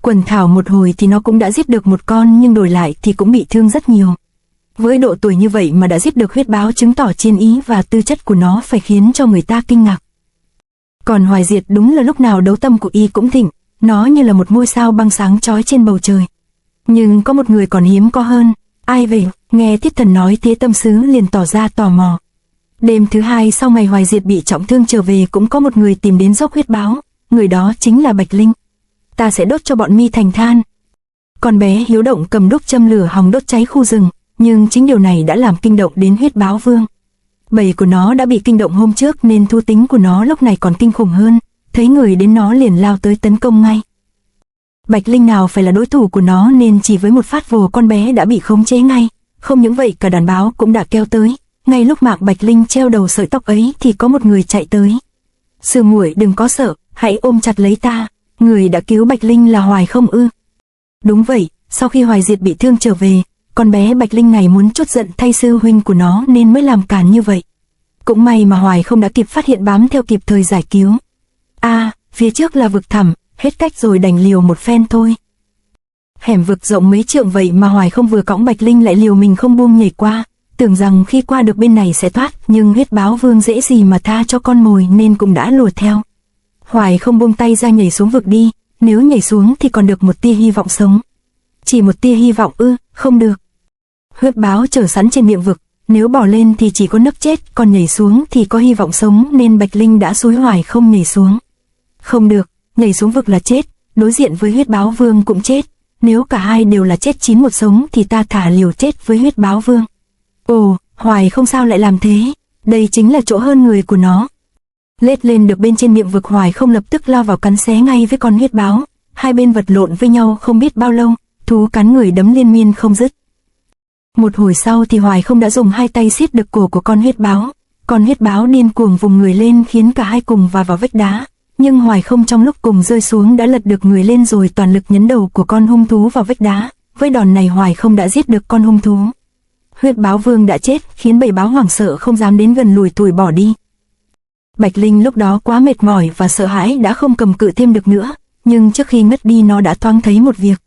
Quần thảo một hồi thì nó cũng đã giết được một con, nhưng đổi lại thì cũng bị thương rất nhiều. Với độ tuổi như vậy mà đã giết được huyết báo, chứng tỏ chiến ý và tư chất của nó phải khiến cho người ta kinh ngạc. Còn Hoài Diệt đúng là lúc nào đấu tâm của y cũng thịnh, nó như là một ngôi sao băng sáng chói trên bầu trời. Nhưng có một người còn hiếm có hơn. Ai vậy? Nghe Thiết Thần nói thế, Tâm Sứ liền tỏ ra tò mò. Đêm thứ hai sau ngày Hoài Diệt bị trọng thương trở về, cũng có một người tìm đến dốc huyết báo. Người đó chính là Bạch Linh. Ta sẽ đốt cho bọn mi thành than. Con bé hiếu động cầm đuốc châm lửa hòng đốt cháy khu rừng, nhưng chính điều này đã làm kinh động đến huyết báo vương. Bầy của nó đã bị kinh động hôm trước nên thú tính của nó lúc này còn kinh khủng hơn. Thấy người đến nó liền lao tới tấn công ngay. Bạch Linh nào phải là đối thủ của nó nên chỉ với một phát vồ con bé đã bị khống chế ngay. Không những vậy, cả đàn báo cũng đã kéo tới. Ngay lúc Mạc Bạch Linh treo đầu sợi tóc ấy thì có một người chạy tới. Sư muội đừng có sợ, hãy ôm chặt lấy ta. Người đã cứu Bạch Linh là Hoài không ư? Đúng vậy, sau khi Hoài Diệt bị thương trở về, con bé Bạch Linh này muốn trút giận thay sư huynh của nó nên mới làm càn như vậy. Cũng may mà Hoài không đã kịp phát hiện, bám theo kịp thời giải cứu. Phía trước là vực thẳm, hết cách rồi đành liều một phen thôi. Hẻm vực rộng mấy trượng vậy mà Hoài không vừa cõng Bạch Linh lại liều mình không buông nhảy qua, tưởng rằng khi qua được bên này sẽ thoát, nhưng huyết báo vương dễ gì mà tha cho con mồi nên cũng đã lùa theo. Hoài không buông tay ra nhảy xuống vực đi, nếu nhảy xuống thì còn được một tia hy vọng sống. Chỉ một tia hy vọng ư? Không được. Huyết báo chờ sẵn trên miệng vực, nếu bỏ lên thì chỉ có nấc chết, còn nhảy xuống thì có hy vọng sống, nên Bạch Linh đã xúi Hoài không nhảy xuống. Không được, nhảy xuống vực là chết, đối diện với huyết báo vương cũng chết. Nếu cả hai đều là chết chín một sống thì ta thả liều chết với huyết báo vương. Ồ, Hoài không sao lại làm thế, đây chính là chỗ hơn người của nó. Lết lên được bên trên miệng vực, Hoài không lập tức lao vào cắn xé ngay với con huyết báo. Hai bên vật lộn với nhau không biết bao lâu, thú cắn người đấm liên miên không dứt. Một hồi sau thì Hoài không đã dùng hai tay siết được cổ của con huyết báo. Con huyết báo điên cuồng vùng người lên khiến cả hai cùng vào vách đá. Nhưng Hoài không trong lúc cùng rơi xuống đã lật được người lên rồi toàn lực nhấn đầu của con hung thú vào vách đá. Với đòn này Hoài không đã giết được con hung thú. Huyết báo vương đã chết, khiến bầy báo hoảng sợ không dám đến gần, lùi thủi bỏ đi. Bạch Linh lúc đó quá mệt mỏi và sợ hãi đã không cầm cự thêm được nữa, nhưng trước khi ngất đi nó đã thoáng thấy một việc.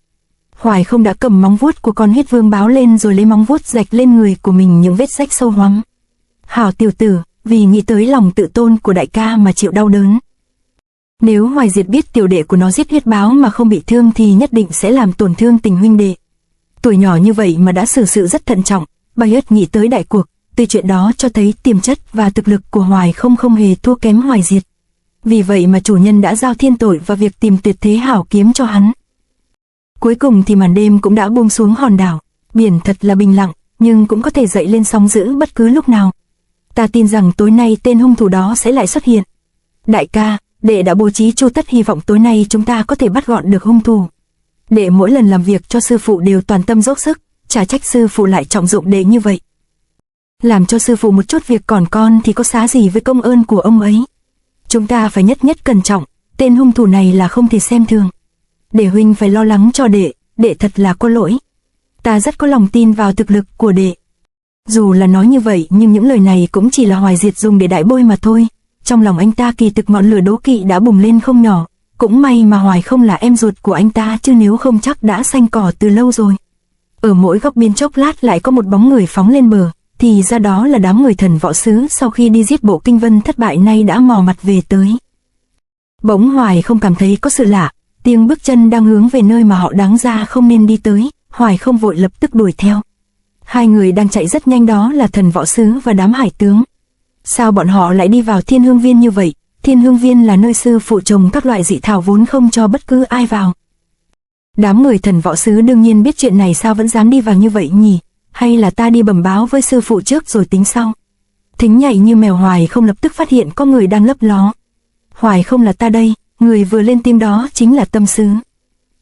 Hoài không đã cầm móng vuốt của con huyết vương báo lên rồi lấy móng vuốt rạch lên người của mình những vết rách sâu hoắm. Hảo tiểu tử, vì nghĩ tới lòng tự tôn của đại ca mà chịu đau đớn. Nếu Hoài Diệt biết tiểu đệ của nó giết huyết báo mà không bị thương thì nhất định sẽ làm tổn thương tình huynh đệ. Tuổi nhỏ như vậy mà đã xử sự rất thận trọng, Bạch Ất nghĩ tới đại cuộc, từ chuyện đó cho thấy tiềm chất và thực lực của Hoài không hề thua kém Hoài Diệt. Vì vậy mà chủ nhân đã giao thiên tội và việc tìm tuyệt thế hảo kiếm cho hắn. Cuối cùng thì màn đêm cũng đã buông xuống hòn đảo, biển thật là bình lặng, nhưng cũng có thể dậy lên sóng dữ bất cứ lúc nào. Ta tin rằng tối nay tên hung thủ đó sẽ lại xuất hiện. Đại ca, đệ đã bố trí chu tất, hy vọng tối nay chúng ta có thể bắt gọn được hung thủ. Đệ mỗi lần làm việc cho sư phụ đều toàn tâm dốc sức, chả trách sư phụ lại trọng dụng đệ như vậy. Làm cho sư phụ một chút việc còn con thì có xá gì với công ơn của ông ấy. Chúng ta phải nhất cẩn trọng, tên hung thủ này là không thể xem thường. Đệ huynh phải lo lắng cho đệ thật là có lỗi. Ta rất có lòng tin vào thực lực của đệ. Dù là nói như vậy nhưng những lời này cũng chỉ là Hoài Diệt dùng để đại bôi mà thôi. Trong lòng anh ta kỳ thực ngọn lửa đố kỵ đã bùng lên không nhỏ. Cũng may mà Hoài không là em ruột của anh ta, chứ nếu không chắc đã xanh cỏ từ lâu rồi. Ở mỗi góc biên chốc lát lại có một bóng người phóng lên bờ, thì ra đó là đám người thần võ sứ sau khi đi giết bộ Kinh Vân thất bại nay đã mò mặt về tới. Bỗng Hoài không cảm thấy có sự lạ, tiếng bước chân đang hướng về nơi mà họ đáng ra không nên đi tới. Hoài không vội lập tức đuổi theo. Hai người đang chạy rất nhanh đó là thần võ sứ và đám hải tướng. Sao bọn họ lại đi vào Thiên Hương Viên như vậy? Thiên Hương Viên là nơi sư phụ trồng các loại dị thảo vốn không cho bất cứ ai vào. Đám người thần võ sứ đương nhiên biết chuyện này, sao vẫn dám đi vào như vậy nhỉ? Hay là ta đi bẩm báo với sư phụ trước rồi tính sau? Thính nhảy như mèo, Hoài không lập tức phát hiện có người đang lấp ló. Hoài không, là ta đây. Người vừa lên tiếng đó chính là Tâm Sứ.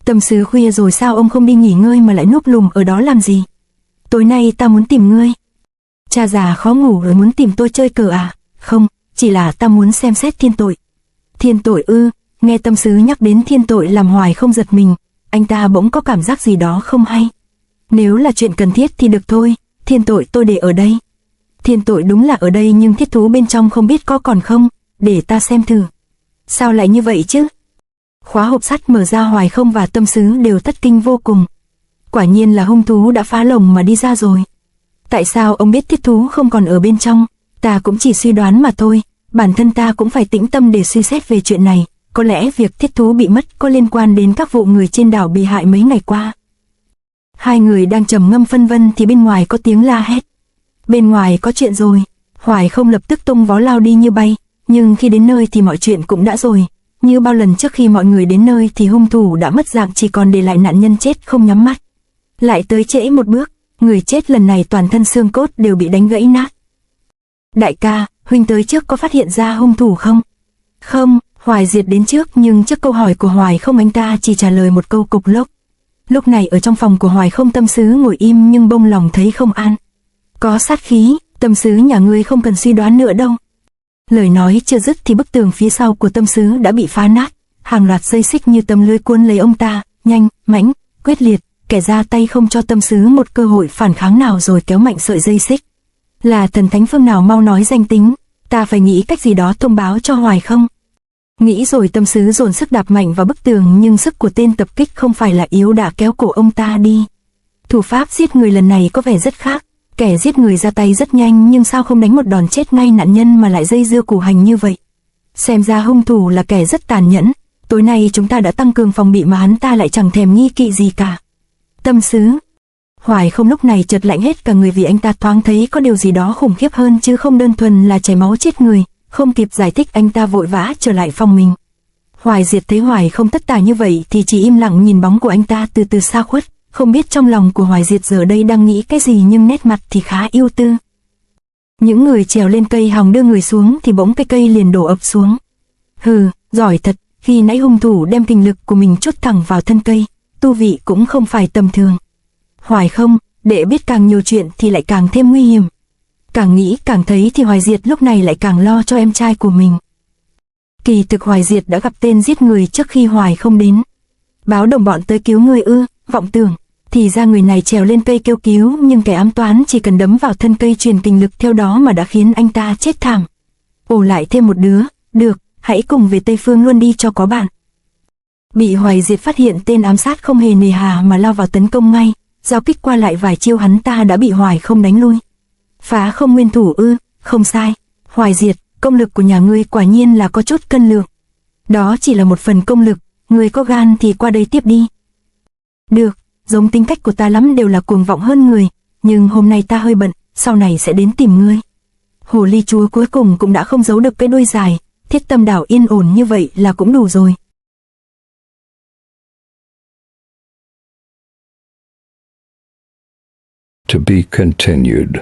Tâm Sứ, khuya rồi sao ông không đi nghỉ ngơi mà lại núp lùm ở đó làm gì? Tối nay ta muốn tìm ngươi. Cha già khó ngủ rồi muốn tìm tôi chơi cờ à? Không, chỉ là ta muốn xem xét thiên tội. Thiên tội ư? Nghe Tâm Sứ nhắc đến thiên tội làm Hoài không giật mình. Anh ta bỗng có cảm giác gì đó không hay. Nếu là chuyện cần thiết thì được thôi, thiên tội tôi để ở đây. Thiên tội đúng là ở đây nhưng thiết thú bên trong không biết có còn không, để ta xem thử. Sao lại như vậy chứ? Khóa hộp sắt mở ra, Hoài Không và Tâm Sứ đều thất kinh vô cùng. Quả nhiên là hung thú đã phá lồng mà đi ra rồi. Tại sao ông biết Thiết Thú không còn ở bên trong? Ta cũng chỉ suy đoán mà thôi, bản thân ta cũng phải tĩnh tâm để suy xét về chuyện này. Có lẽ việc Thiết Thú bị mất có liên quan đến các vụ người trên đảo bị hại mấy ngày qua. Hai người đang trầm ngâm phân vân thì bên ngoài có tiếng la hét. Bên ngoài có chuyện rồi. Hoài Không lập tức tung vó lao đi như bay, nhưng khi đến nơi thì mọi chuyện cũng đã rồi. Như bao lần trước khi mọi người đến nơi thì hung thủ đã mất dạng, chỉ còn để lại nạn nhân chết không nhắm mắt. Lại tới trễ một bước, người chết lần này toàn thân xương cốt đều bị đánh gãy nát. Đại ca, huynh tới trước có phát hiện ra hung thủ không? Không, Hoài Diệt đến trước, nhưng trước câu hỏi của Hoài Không anh ta chỉ trả lời một câu cục lốc. Lúc này ở trong phòng của Hoài Không, Tâm Sứ ngồi im nhưng bông lòng thấy không an. Có sát khí, Tâm Sứ nhà ngươi không cần suy đoán nữa đâu. Lời nói chưa dứt thì bức tường phía sau của Tâm Sứ đã bị phá nát, hàng loạt dây xích như tấm lưới cuốn lấy ông ta, nhanh, mãnh, quyết liệt, kẻ ra tay không cho Tâm Sứ một cơ hội phản kháng nào rồi kéo mạnh sợi dây xích. Là thần thánh phương nào mau nói danh tính, ta phải nghĩ cách gì đó thông báo cho Hoài Không. Nghĩ rồi Tâm Sứ dồn sức đạp mạnh vào bức tường, nhưng sức của tên tập kích không phải là yếu đã kéo cổ ông ta đi. Thủ pháp giết người lần này có vẻ rất khác. Kẻ giết người ra tay rất nhanh, nhưng sao không đánh một đòn chết ngay nạn nhân mà lại dây dưa củ hành như vậy? Xem ra hung thủ là kẻ rất tàn nhẫn. Tối nay chúng ta đã tăng cường phòng bị mà hắn ta lại chẳng thèm nghi kỵ gì cả. Tâm Sứ. Hoài Không lúc này chợt lạnh hết cả người vì anh ta thoáng thấy có điều gì đó khủng khiếp hơn chứ không đơn thuần là chảy máu chết người. Không kịp giải thích anh ta vội vã trở lại phòng mình. Hoài Diệt thấy Hoài Không tất tả như vậy thì chỉ im lặng nhìn bóng của anh ta từ từ xa khuất. Không biết trong lòng của Hoài Diệt giờ đây đang nghĩ cái gì, nhưng nét mặt thì khá ưu tư. Những người trèo lên cây hòng đưa người xuống thì bỗng cái cây liền đổ ập xuống. Hừ, giỏi thật, khi nãy hung thủ đem kinh lực của mình chốt thẳng vào thân cây, tu vị cũng không phải tầm thường. Hoài Không, để biết càng nhiều chuyện thì lại càng thêm nguy hiểm. Càng nghĩ càng thấy thì Hoài Diệt lúc này lại càng lo cho em trai của mình. Kỳ thực Hoài Diệt đã gặp tên giết người trước khi Hoài Không đến. Báo đồng bọn tới cứu người ư? Vọng tưởng. Thì ra người này trèo lên cây kêu cứu, nhưng kẻ ám toán chỉ cần đấm vào thân cây truyền kinh lực theo đó mà đã khiến anh ta chết thảm. Ồ, lại thêm một đứa, được, hãy cùng về Tây Phương luôn đi cho có bạn. Bị Hoài Diệt phát hiện, tên ám sát không hề nề hà mà lao vào tấn công ngay, giao kích qua lại vài chiêu hắn ta đã bị Hoài Không đánh lui. Phá không nguyên thủ ư? Không sai. Hoài Diệt, công lực của nhà ngươi quả nhiên là có chút cân lượng. Đó chỉ là một phần công lực, ngươi có gan thì qua đây tiếp đi. Được. Giống tính cách của ta lắm, đều là cuồng vọng hơn người, nhưng hôm nay ta hơi bận, sau này sẽ đến tìm ngươi. Hồ ly chúa cuối cùng cũng đã không giấu được cái đuôi dài, Thiết Tâm đảo yên ổn như vậy là cũng đủ rồi. To be continued.